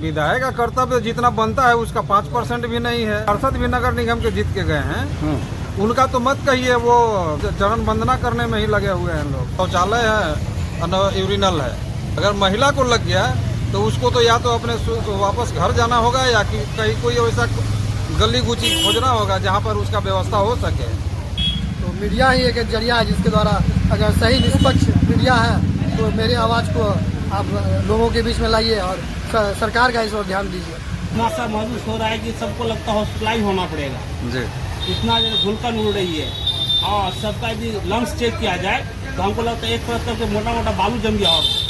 विधायक का कर्तव्य जितना बनता है उसका 5% भी नहीं है। पार्षद भी नगर निगम के जीत के गए हैं, उनका तो मत कहिए, वो चरण वंदना करने में ही लगे हुए हैं लोग। शौचालय है, यूरिनल है, अगर महिला को लग गया तो उसको तो या तो अपने वापस घर जाना होगा या कि कहीं कोई ऐसा गली गुची खोजना होगा जहाँ पर उसका व्यवस्था हो सके। तो मीडिया ही एक जरिया है जिसके द्वारा अगर सही निष्पक्ष मीडिया है तो मेरी आवाज़ को आप लोगों के बीच में लाइए और सरकार का इस ओर ध्यान दीजिए। इतना सा महसूस हो रहा है कि सबको लगता है हॉस्पिटलाइज होना पड़ेगा जी। इतना जो धुलकन उड़ रही है और सबका यदि लंग्स चेक किया जाए तो हमको लगता है एक तरह से मोटा मोटा बालू जम गया होगा।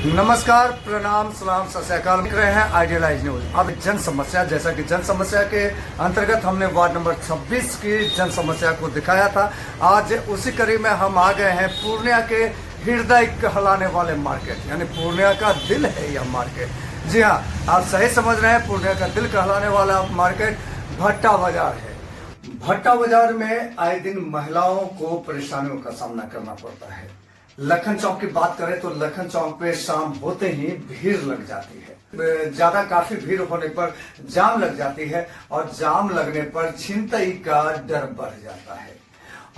नमस्कार, प्रणाम, सलाम, सत श्री अकाल। देख रहे हैं आइडियलाइज न्यूज। अब जन समस्या, जैसा कि जन समस्या के अंतर्गत हमने वार्ड नंबर 26 की जन समस्या को दिखाया था, आज उसी कड़ी में हम आ गए हैं पूर्णिया के हृदय कहलाने वाले मार्केट, यानी पूर्णिया का दिल है यह मार्केट। जी हाँ, आप सही समझ रहे हैं, पूर्णिया का दिल कहलाने वाला मार्केट भट्टा बाजार है। भट्टा बाजार में आए दिन महिलाओं को परेशानियों का सामना करना पड़ता है। लखन चौक की बात करें तो लखन चौक पे शाम होते ही भीड़ लग जाती है। ज्यादा काफी भीड़ होने पर जाम लग जाती है और जाम लगने पर छिनतई का डर बढ़ जाता है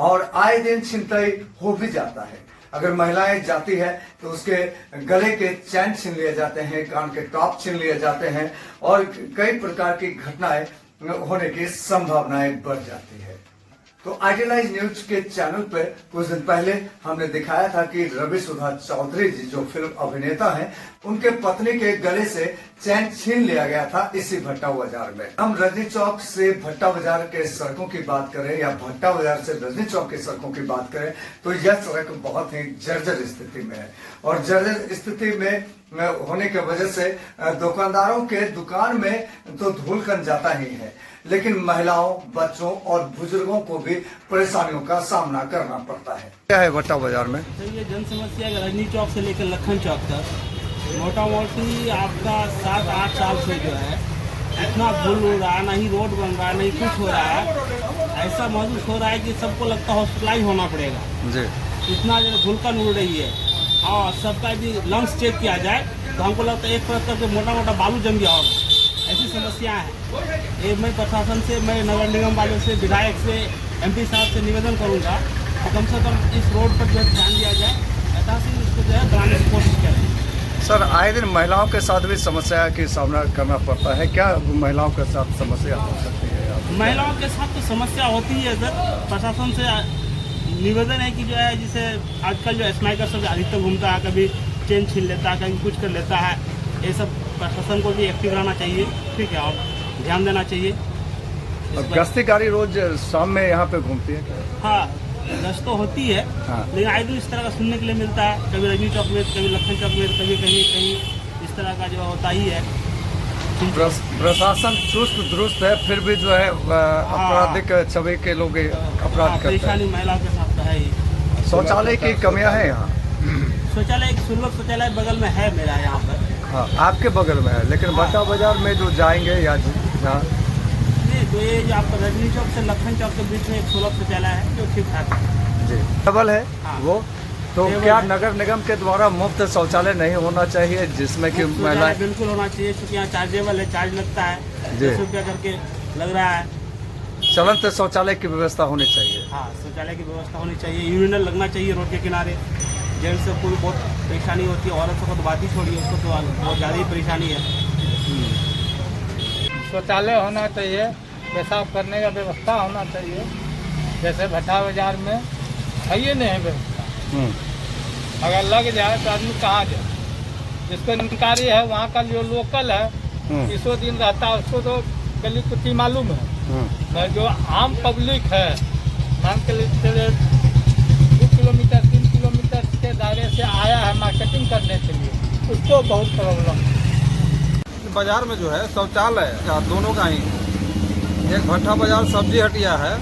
और आए दिन छिनतई हो भी जाता है। अगर महिलाएं जाती है तो उसके गले के चैन छीन लिए जाते हैं, कान के टॉप छीन लिए जाते हैं और कई प्रकार की घटनाएं होने की संभावनाएं बढ़ जाती है। तो आइडियलाइज न्यूज के चैनल पे कुछ दिन पहले हमने दिखाया था कि रवि सुधा चौधरी जी जो फिल्म अभिनेता हैं, उनके पत्नी के गले से चैन छीन लिया गया था इसी भट्टा बाजार में। हम रजनी चौक से भट्टा बाजार के सड़कों की बात करें या भट्टा बाजार से रजनी चौक की सड़कों की बात करें तो यह सड़क बहुत ही जर्जर स्थिति में है और जर्जर स्थिति में होने की वजह से दुकानदारों के दुकान में तो धूलकन जाता ही है, लेकिन महिलाओं, बच्चों और बुजुर्गों को भी परेशानियों का सामना करना पड़ता है। क्या है भट्टा बाजार में? तो ये जन समस्या रजनी चौक से लेकर लखन चौक तक मोटा मोटी आपका 7-8 साल से जो है इतना धूल उड़ रहा है, नहीं रोड बन रहा है, नहीं कुछ हो रहा है। ऐसा महसूस हो रहा है कि सबको लगता है हॉस्पिटलाइज होना पड़ेगा जी। इतना जो धुलकन उड़ रही है और सबका यदि लंग्स चेक किया जाए तो हमको लगता है एक तरह से मोटा मोटा बालू जम गया होगा। ऐसी समस्याएं हैं। ये मैं प्रशासन से, मैं नगर निगम वालों से, विधायक से, MP साहब से निवेदन करूंगा कि कम से कम इस रोड पर जो है ध्यान दिया जाए, ऐसा इसको जो है बनाने की कोशिश करें। सर, आए दिन महिलाओं के साथ भी समस्या की सामना करना पड़ता है, क्या महिलाओं के साथ समस्या हो सकती है? महिलाओं के साथ तो समस्या होती है सर। प्रशासन से निवेदन है कि जो है जिसे आजकल जो स्नाइकर सब अधिकतर घूमता है, कभी चेन छीन लेता है, कभी कुछ कर लेता है, ये सब प्रशासन को भी एक्टिव रहना चाहिए, ठीक है, और ध्यान देना चाहिए। गश्ती गाड़ी रोज शाम में यहाँ पे घूमती है? हाँ, गश्त तो होती है। हाँ। लेकिन आए दिन इस तरह का सुनने के लिए मिलता है, कभी रजनी चौक में, कभी लखन चौक में, कभी कहीं इस तरह का जो होता ही है। प्रशासन चुस्त दुरुस्त है, फिर भी जो है आपराधिक छवि के लोग अपराध करते हैं। परेशानी महिलाओं के साथ है ही। शौचालय की कमियां हैं यहाँ? शौचालय, एक सुलभ शौचालय बगल में है मेरा यहाँ पर। हाँ, आपके बगल में है, लेकिन भट्टा बाजार में जो जाएंगे या जहाँ नहीं, तो ये आपका रजनी चौक से लखन चौक के बीच में एक सुलभ शौचालय है जो ठीक ठाक है जी, डबल है। हाँ। वो तो क्या नगर निगम के द्वारा मुफ्त शौचालय नहीं होना चाहिए जिसमें कि महिलाएं? बिल्कुल होना चाहिए, क्योंकि यहाँ चार्जेबल है, चार्ज लगता है, 10 रुपया करके लग रहा है। चलंत शौचालय की व्यवस्था होनी चाहिए। हाँ, शौचालय की व्यवस्था होनी चाहिए, यूरिनल लगना चाहिए रोड के किनारे। जेंट्स सबको भी बहुत परेशानी होती है, औरत को तो बात ही छोड़िए, उसको तो बहुत ज़्यादा ही परेशानी है। शौचालय होना चाहिए, पेशाब करने का व्यवस्था होना चाहिए, जैसे भट्टा बाजार में है ये नहीं है व्यवस्था। अगर लग जाए तो आदमी कहाँ जाए? जिसको जानकारी है वहाँ का जो लोकल है, इसो दिन रहता है, उसको तो गली कुत्ती मालूम है। जो आम पब्लिक है, मान के लिए 2 किलोमीटर 3 किलोमीटर के दायरे से आया है मार्केटिंग करने के लिए, उसको बहुत प्रॉब्लम। बाजार में जो है शौचालय दोनों का ही, एक भट्टा बाजार सब्जी हटिया है,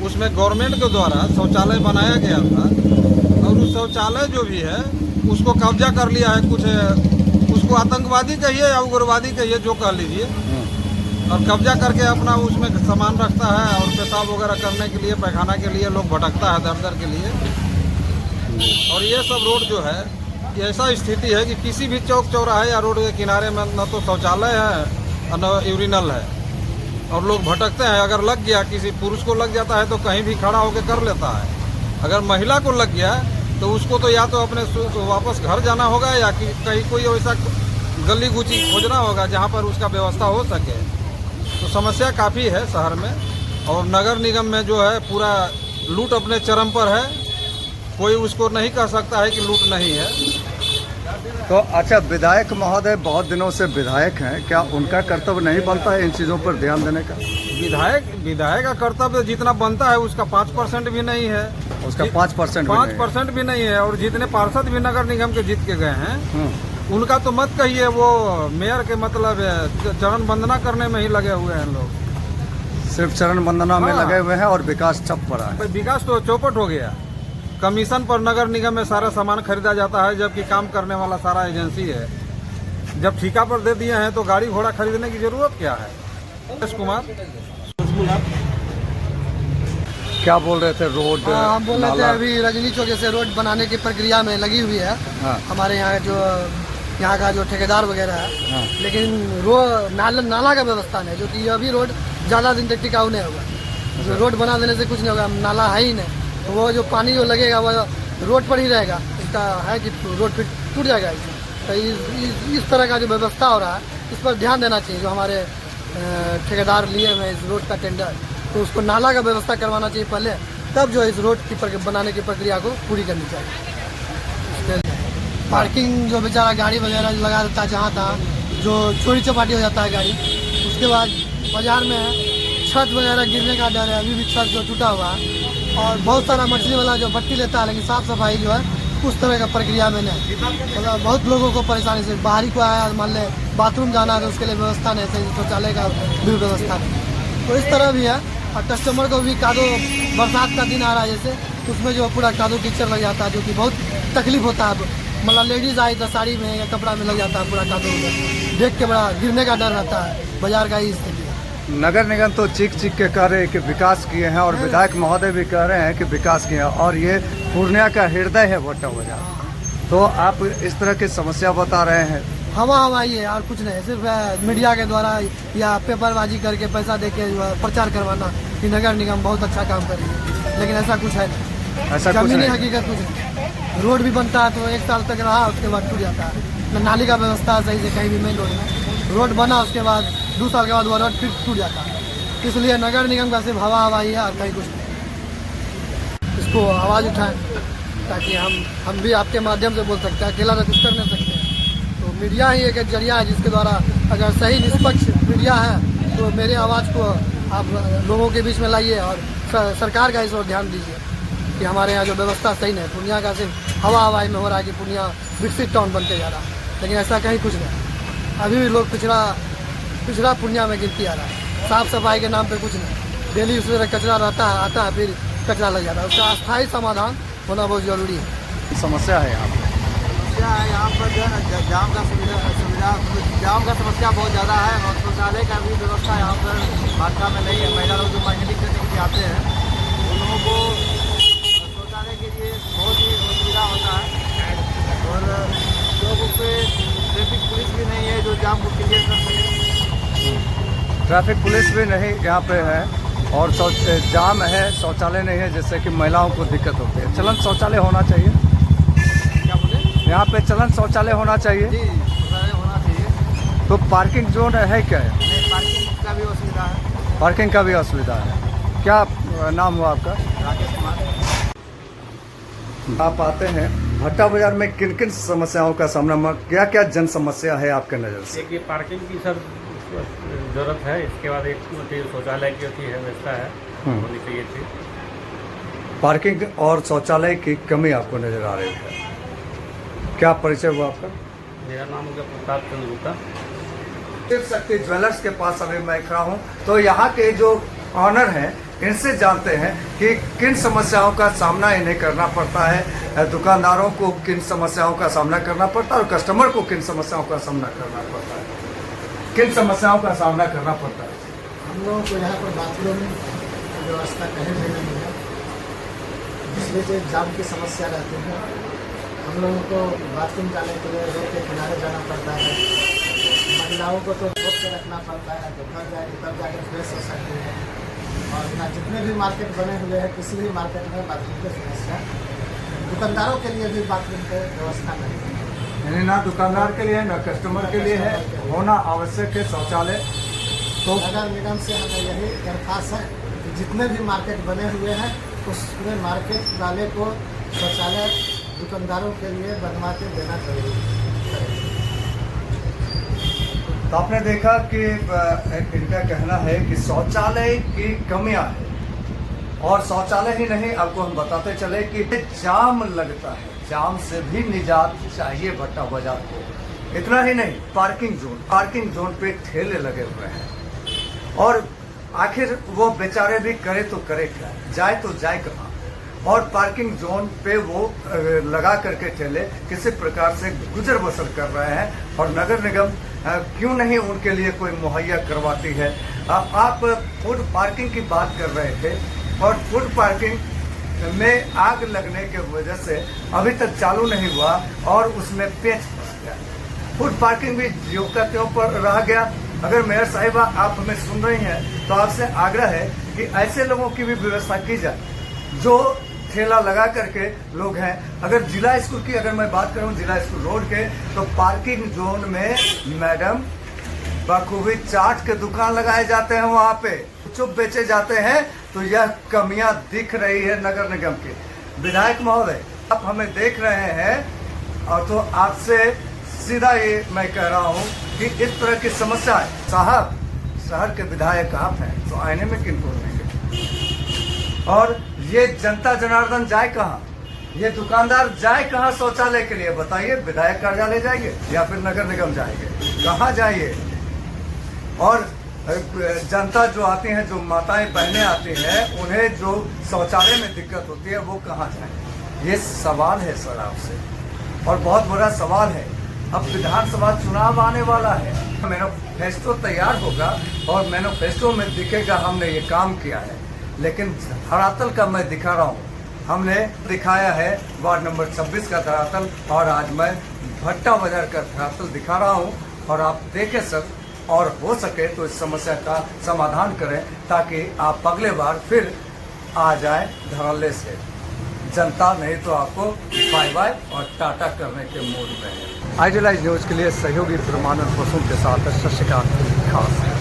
उसमें गवर्नमेंट के द्वारा शौचालय बनाया गया था और उस शौचालय जो भी है उसको कब्जा कर लिया है। कुछ उसको आतंकवादी कहिए या उग्रवादी कहिए, जो कह लीजिए, और कब्जा करके अपना उसमें सामान रखता है और पेशाब वगैरह करने के लिए, पैखाना के लिए लोग भटकता है दर दर के लिए। और ये सब रोड जो है ये ऐसा स्थिति है कि किसी भी चौक चौराहे या रोड के किनारे में न तो शौचालय है और न यूरिनल है, और लोग भटकते हैं। अगर लग गया, किसी पुरुष को लग जाता है तो कहीं भी खड़ा होकर कर लेता है। अगर महिला को लग गया तो उसको तो या तो अपने वापस घर जाना होगा या कि कहीं कोई ऐसा गली गुची खोजना होगा जहाँ पर उसका व्यवस्था हो सके। तो समस्या काफ़ी है शहर में, और नगर निगम में जो है पूरा लूट अपने चरम पर है। कोई उसको नहीं कह सकता है कि लूट नहीं है। तो अच्छा, विधायक महोदय बहुत दिनों से विधायक हैं, क्या उनका कर्तव्य नहीं बनता है इन चीज़ों पर ध्यान देने का? विधायक का कर्तव्य जितना बनता है उसका 5% भी नहीं है। उसका 5% 5% भी नहीं है। और जितने पार्षद भी नगर निगम के जीत के गए हैं उनका तो मत कहिए, वो मेयर के मतलब चरण वंदना करने में ही लगे हुए हैं लोग। सिर्फ चरण वंदना में हाँ। लगे हुए हैं और विकास ठप पड़ा है। विकास तो चौपट हो गया। कमीशन पर नगर निगम में सारा सामान खरीदा जाता है, जबकि काम करने वाला सारा एजेंसी है। जब ठेका पर दे दिए हैं तो गाड़ी घोड़ा खरीदने की जरूरत क्या है? सुरेश कुमार, क्या बोल रहे थे? रोड हम बोल रहे थे नाला। अभी रजनी चौक से रोड बनाने की प्रक्रिया में लगी हुई है। हाँ। हमारे यहाँ का जो ठेकेदार वगैरह है। हाँ। लेकिन नाला का व्यवस्था नहीं, जो कि अभी रोड ज़्यादा दिन तक टिकाऊ नहीं होगा। जो रोड बना देने से कुछ नहीं होगा, नाला है ही नहीं, तो वो जो पानी जो लगेगा वो रोड पर ही रहेगा। इसका है कि रोड फिर टूट जाएगा। तो इस तरह का जो व्यवस्था हो रहा है इस पर ध्यान देना चाहिए। जो हमारे ठेकेदार लिए हुए इस रोड का टेंडर, तो उसको नाला का व्यवस्था करवाना चाहिए पहले, तब जो इस रोड की बनाने की प्रक्रिया को पूरी करनी चाहिए। पार्किंग जो बेचारा गाड़ी वगैरह लगा देता है जहाँ तहाँ, जो चोरी चपाटी हो जाता है गाड़ी। उसके बाद बाजार में छत वगैरह गिरने का डर है, अभी भी छत जो टूटा हुआ है। और बहुत सारा मछली वाला जो भट्टी लेता है, लेकिन साफ़ सफाई जो है उस तरह का प्रक्रिया में नहीं। मतलब बहुत लोगों को परेशानी से, बाहरी को आया मान ले बाथरूम जाना है तो उसके लिए व्यवस्था नहीं, सही शौचालय का भी व्यवस्था नहीं। तो इस तरह भी है। और कस्टमर को भी कादो, बरसात का दिन आ रहा है जैसे, उसमें जो पूरा कादो कीचड़ लग जाता है, जो कि बहुत तकलीफ होता है। मतलब लेडीज़ आई तो साड़ी में या कपड़ा में लग जाता है पूरा कादो में, देख के बड़ा गिरने का डर रहता है। बाजार का ही स्थिति है। नगर निगम तो चीख के कह रहे हैं कि विकास किए हैं, और विधायक महोदय भी कह रहे हैं कि विकास किए हैं, और ये पूर्णिया का हृदय है भट्टा बाजार। तो आप इस तरह की समस्या बता रहे हैं। हवाई है और कुछ नहीं, सिर्फ मीडिया के द्वारा या पेपरबाजी करके पैसा देके प्रचार करवाना कि नगर निगम बहुत अच्छा काम कर रही है, लेकिन ऐसा कुछ है नहीं। ऐसा कुछ जमीनी नहीं। हकीकत कुछ नहीं। रोड भी बनता है तो 1 साल तक रहा, उसके बाद टूट जाता है। न नाली का व्यवस्था सही से कहीं भी मेन रोड में, रोड बना उसके बाद 2 साल के बाद वो रोड फिर टूट जाता है। इसलिए नगर निगम का सिर्फ हवाई है और कहीं कुछ नहीं। इसको आवाज़ उठाएं ताकि हम भी आपके माध्यम से बोल सकते हैं, अकेला तो कुछ कर नहीं सकते हैं। तो मीडिया ही एक जरिया है जिसके द्वारा, अगर सही निष्पक्ष मीडिया है तो मेरे आवाज़ को आप लोगों के बीच में लाइए, और सरकार का इस ओर ध्यान दीजिए कि हमारे यहाँ जो व्यवस्था सही नहीं। पूर्णिया का सिर्फ हवाई में हो रहा है कि पूर्णिया विकसित टाउन बनते जा रहा है, लेकिन ऐसा कहीं कुछ नहीं। अभी भी लोग पिछड़ा पूर्णिया में गिरती आ रहा है। साफ़ सफाई के नाम पे कुछ नहीं, डेली उस तरह कचरा रहता है, आता है फिर कचरा लग जाता है। उसका अस्थायी समाधान होना बहुत ज़रूरी है। समस्या है यहाँ पर। समस्या है यहाँ पर जो है जाम का समस्या बहुत ज़्यादा है, और शौचालय का भी व्यवस्था यहाँ पर मात्रा में नहीं है। महिला लोग जो मार्केटिंग करने के लिए आते हैं उन लोगों को शौचालय के लिए बहुत ही असुविधा होता है, और लोगों पे ट्रैफिक पुलिस भी नहीं है जो जाम को क्लियर कर सके। ट्रैफिक पुलिस भी नहीं यहाँ पे है, और जाम है, शौचालय नहीं है, जिससे कि महिलाओं को दिक्कत होती है। चलन शौचालय होना चाहिए। क्या बोले? यहाँ पे चलन शौचालय होना चाहिए। जी, शौचालय होना चाहिए। तो पार्किंग जोन है क्या? नहीं, पार्किंग का भी असुविधा है। पार्किंग का भी असुविधा है। क्या नाम हुआ आपका? राकेश कुमार। आप आते हैं भट्टा बाजार में, किन किन समस्याओं का सामना, क्या क्या जन समस्या है आपके नज़र से? देखिए, पार्किंग की सर ज़रूरत है। इसके बाद एक शौचालय की होती है व्यवस्था है, होनी चाहिए थी। पार्किंग और शौचालय की कमी आपको नज़र आ रही है। क्या परिचय हुआ आपका? मेरा नाम हो गया प्रताप चंद्र गुप्ता। शिव शक्ति ज्वेलर्स के पास अभी मैं खड़ा हूँ, तो यहाँ के जो ऑनर हैं इनसे जानते हैं कि किन समस्याओं का सामना इन्हें करना पड़ता है, दुकानदारों को किन समस्याओं का सामना करना पड़ता है, और कस्टमर को किन समस्याओं का सामना करना पड़ता है। किन समस्याओं का सामना करना पड़ता है? हम लोगों को यहाँ पर बाथरूम की व्यवस्था कहीं भी नहीं है, इसलिए जो जाम की समस्या रहती है। हम लोगों को बाथरूम जाने के लिए रोड के किनारे जाना पड़ता है। महिलाओं को तो रोड पे रखना पड़ता है, तो घर जाएगी तब जाकर फ्रेश हो सकती है। और यहाँ जितने भी मार्केट बने हुए हैं, किसी भी मार्केट में बाथरूम की समस्या, दुकानदारों के लिए भी बाथरूम की व्यवस्था नहीं है। यानी ना दुकानदार के लिए ना कस्टमर के लिए है, होना आवश्यक है शौचालय। तो नगर निगम से हमें यही दरख्वास्त है कि जितने भी मार्केट बने हुए हैं उसमें मार्केट वाले को शौचालय दुकानदारों के लिए बनवा के देना चाहिए। तो आपने देखा कि इनका कहना है कि शौचालय की कमियां है, और शौचालय ही नहीं, आपको हम बताते चले कि जाम लगता है, जाम से भी निजात चाहिए भट्टा बाजार को। इतना ही नहीं, पार्किंग जोन पे ठेले लगे हुए हैं, और आखिर वो बेचारे भी करे तो करे क्या, जाए तो जाए कहाँ। और पार्किंग जोन पे वो लगा करके ठेले किसी प्रकार से गुजर बसर कर रहे हैं, और नगर निगम क्यों नहीं उनके लिए कोई मुहैया करवाती है। आप फूड पार्किंग की बात कर रहे थे, और फूड पार्किंग में आग लगने की वजह से अभी तक चालू नहीं हुआ और उसमें पेच फंस गया। फूड पार्किंग भी ज्यों का त्यों पर रह गया। अगर मेयर साहिबा आप हमें सुन रही हैं तो आपसे आग्रह है कि ऐसे लोगों की भी व्यवस्था की जाए जो ठेला लगा करके लोग हैं। अगर जिला स्कूल की अगर मैं बात करूं, जिला स्कूल रोड के, तो पार्किंग जोन में मैडम बखूबी चाट के दुकान लगाए जाते हैं, वहां पे चुप बेचे जाते हैं। तो यह कमियां दिख रही है नगर निगम की। विधायक महोदय, आप हमें देख रहे हैं, और तो आपसे सीधा ये मैं कह रहा हूं कि इस तरह की समस्या है। साहब, शहर के विधायक आप हैं, तो आईने में किनको नहीं। और ये जनता जनार्दन जाए कहाँ, ये दुकानदार जाए कहाँ शौचालय के लिए, बताइए। विधायक कार्यालय जाएंगे या फिर नगर निगम जाएंगे, कहाँ जाइए। और जनता जो आती है, जो माताएं बहनें आती हैं, उन्हें जो शौचालय में दिक्कत होती है, वो कहाँ जाए। ये सवाल है सर आपसे, और बहुत बड़ा सवाल है। अब विधानसभा चुनाव आने वाला है, मैनिफेस्टो तैयार होगा और मैनिफेस्टो में दिखेगा हमने ये काम किया है, लेकिन धरातल का मैं दिखा रहा हूँ। हमने दिखाया है वार्ड नंबर 26 का धरातल, और आज मैं भट्टा बाजार का धरातल दिखा रहा हूँ। और आप देखें सर, और हो सके तो इस समस्या का समाधान करें, ताकि आप अगले बार फिर आ जाए धड़ल्ले से। जनता नहीं तो आपको बाय बाय और टाटा करने के मूड में है। आइडियलाइज न्यूज़ के लिए सहयोगी प्रमाणन बसों के साथ शशिकांत खास।